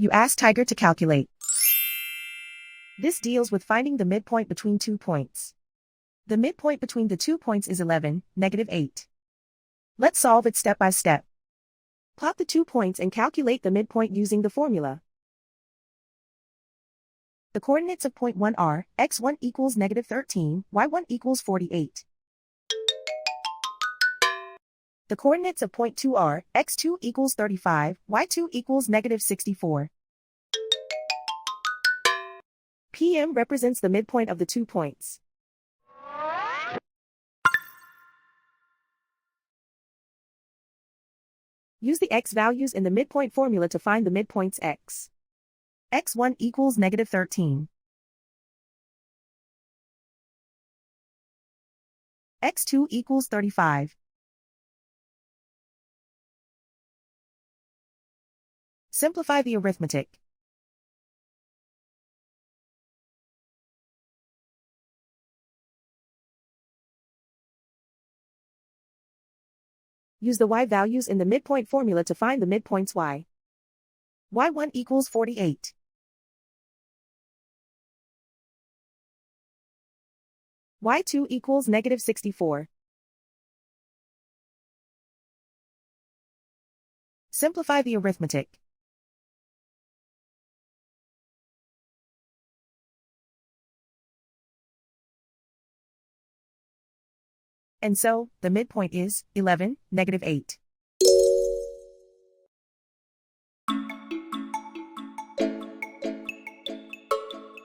You ask Tiger to calculate. This deals with finding the midpoint between 2 points. The midpoint between the 2 points is 11, -8. Let's solve it step by step. Plot the 2 points and calculate the midpoint using the formula. The coordinates of point 1 are, x1 equals -13, y1 equals 48. The coordinates of point 2 are, x2 equals 35, y2 equals -64. PM represents the midpoint of the 2 points. Use the x values in the midpoint formula to find the midpoints x. x1 equals -13. x2 equals 35. Simplify the arithmetic. Use the y values in the midpoint formula to find the midpoints y. y1 equals 48. y2 equals -64. Simplify the arithmetic. And so, the midpoint is 11, -8.